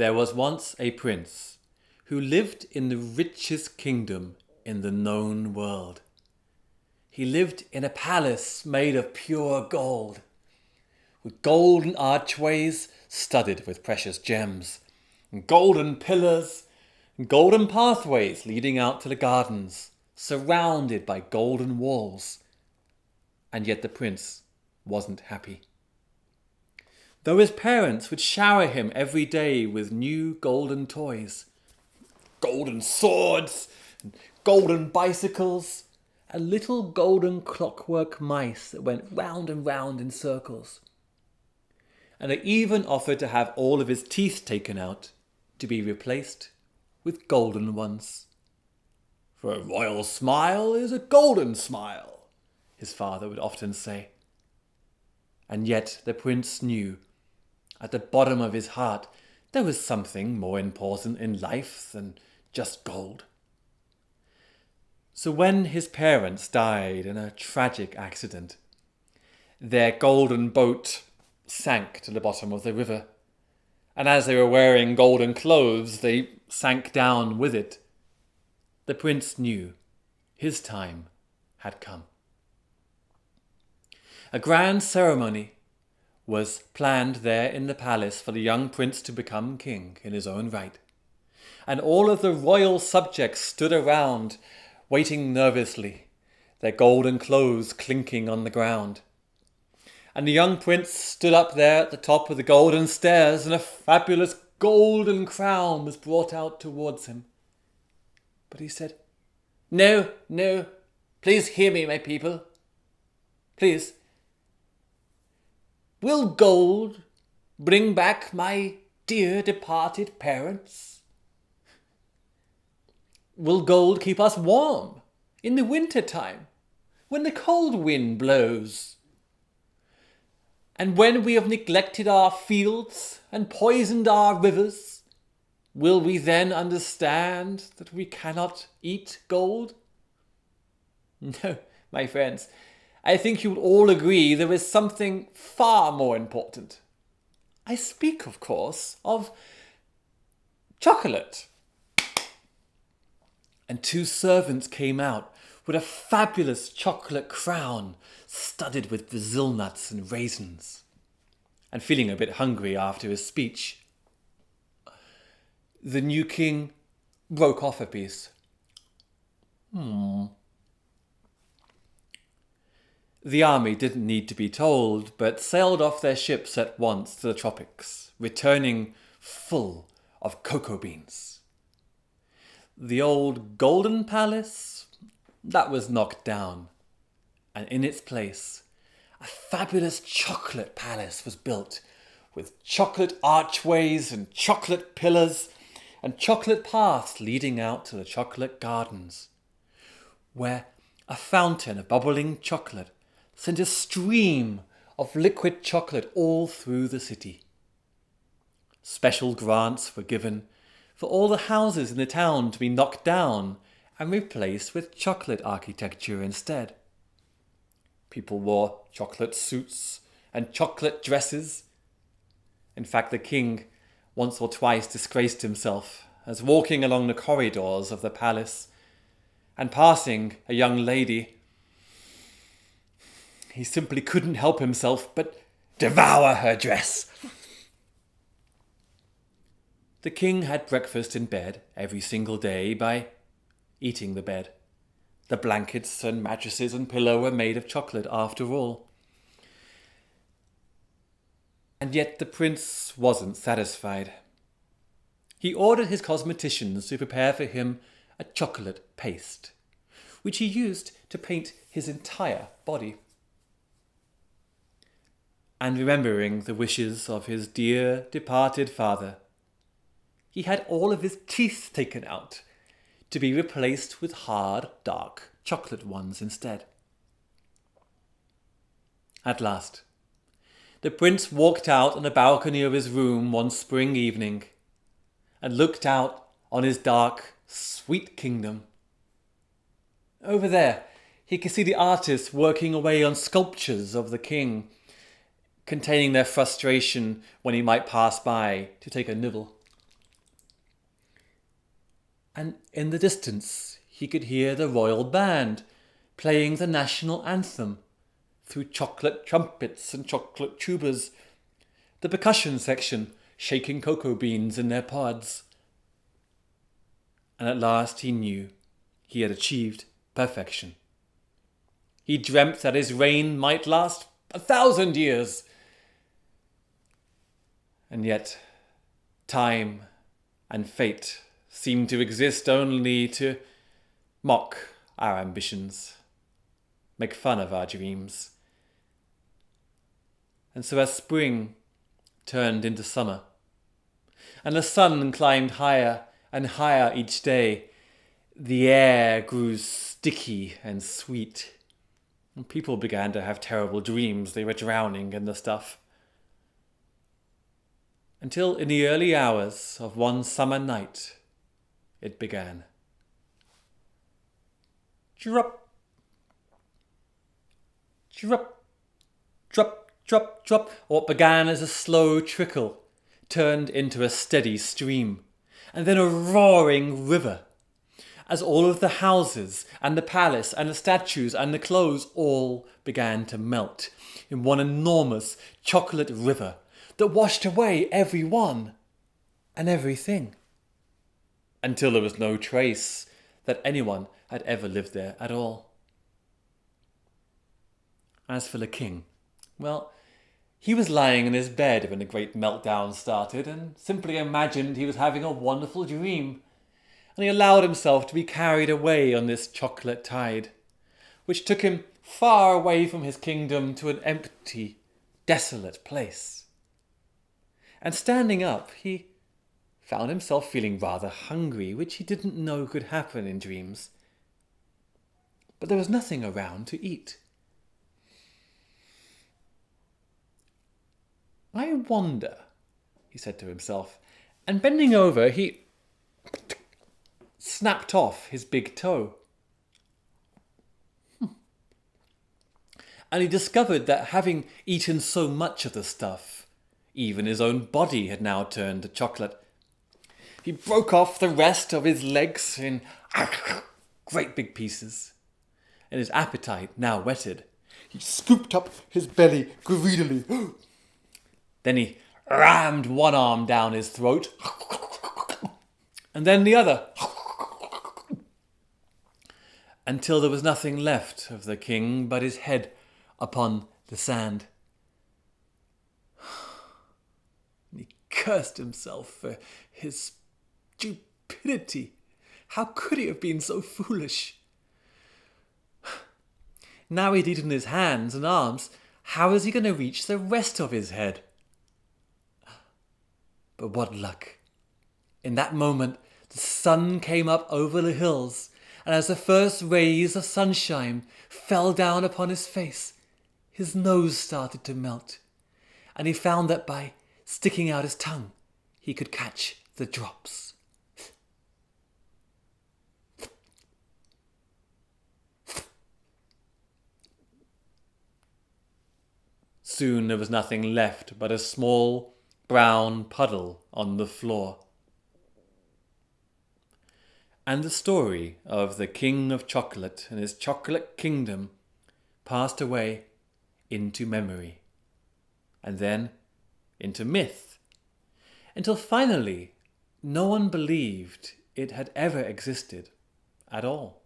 There was once a prince who lived in the richest kingdom in the known world. He lived in a palace made of pure gold, with golden archways studded with precious gems, and golden pillars, and golden pathways leading out to the gardens, surrounded by golden walls. And yet the prince wasn't happy. Though his parents would shower him every day with new golden toys, golden swords, and golden bicycles, and little golden clockwork mice that went round and round in circles. And they even offered to have all of his teeth taken out to be replaced with golden ones. For a royal smile is a golden smile, his father would often say. And yet the prince knew, at the bottom of his heart, there was something more important in life than just gold. So when his parents died in a tragic accident, their golden boat sank to the bottom of the river, and as they were wearing golden clothes, they sank down with it. The prince knew his time had come. A grand ceremony was planned there in the palace for the young prince to become king in his own right. And all of the royal subjects stood around, waiting nervously, their golden clothes clinking on the ground. And the young prince stood up there at the top of the golden stairs, and a fabulous golden crown was brought out towards him. But he said, "No, no, please hear me, my people. Please. Will gold bring back my dear departed parents? Will gold keep us warm in the winter time when the cold wind blows? And when we have neglected our fields and poisoned our rivers, will we then understand that we cannot eat gold? No, my friends. I think you would all agree there is something far more important. I speak, of course, of chocolate." And 2 servants came out with a fabulous chocolate crown studded with Brazil nuts and raisins. And feeling a bit hungry after his speech, the new king broke off a piece. The army didn't need to be told, but sailed off their ships at once to the tropics, returning full of cocoa beans. The old golden palace, that was knocked down, and in its place, a fabulous chocolate palace was built, with chocolate archways and chocolate pillars, and chocolate paths leading out to the chocolate gardens, where a fountain of bubbling chocolate sent a stream of liquid chocolate all through the city. Special grants were given for all the houses in the town to be knocked down and replaced with chocolate architecture instead. People wore chocolate suits and chocolate dresses. In fact, the king once or twice disgraced himself as walking along the corridors of the palace and passing a young lady, he simply couldn't help himself but devour her dress. The king had breakfast in bed every single day by eating the bed. The blankets and mattresses and pillow were made of chocolate after all. And yet the prince wasn't satisfied. He ordered his cosmeticians to prepare for him a chocolate paste, which he used to paint his entire body. And remembering the wishes of his dear departed father, he had all of his teeth taken out to be replaced with hard, dark chocolate ones instead. At last, the prince walked out on the balcony of his room one spring evening and looked out on his dark, sweet kingdom. Over there, he could see the artists working away on sculptures of the king, containing their frustration when he might pass by to take a nibble. and in the distance he could hear the royal band playing the national anthem through chocolate trumpets and chocolate tubas, the percussion section shaking cocoa beans in their pods. And at last he knew he had achieved perfection. He dreamt that his reign might last 1,000 years. And yet, time and fate seem to exist only to mock our ambitions, make fun of our dreams. And so as spring turned into summer, and the sun climbed higher and higher each day, the air grew sticky and sweet, and people began to have terrible dreams they were drowning in the stuff. Until in the early hours of one summer night, it began. Drop, drop, drop, drop, drop. What began as a slow trickle turned into a steady stream, and then a roaring river, as all of the houses and the palace and the statues and the clothes all began to melt in one enormous chocolate river that washed away everyone and everything, until there was no trace that anyone had ever lived there at all. As for the king, well, he was lying in his bed when the great meltdown started and simply imagined he was having a wonderful dream, and he allowed himself to be carried away on this chocolate tide, which took him far away from his kingdom to an empty, desolate place. And standing up, he found himself feeling rather hungry, which he didn't know could happen in dreams. But there was nothing around to eat. I wonder, he said to himself, and bending over, he snapped off his big toe. And he discovered that having eaten so much of the stuff, even his own body had now turned to chocolate. He broke off the rest of his legs in great big pieces, and his appetite now whetted, he scooped up his belly greedily. Then he rammed one arm down his throat, and then the other, until there was nothing left of the king but his head upon the sand. And he cursed himself for his stupidity. How could he have been so foolish? Now he'd eaten his hands and arms, how was he going to reach the rest of his head? But what luck! In that moment, the sun came up over the hills, and as the first rays of sunshine fell down upon his face, his nose started to melt, and he found that by sticking out his tongue, he could catch the drops. Soon there was nothing left but a small brown puddle on the floor. And the story of the King of Chocolate and his chocolate kingdom passed away into memory, and then into myth, until finally no one believed it had ever existed at all.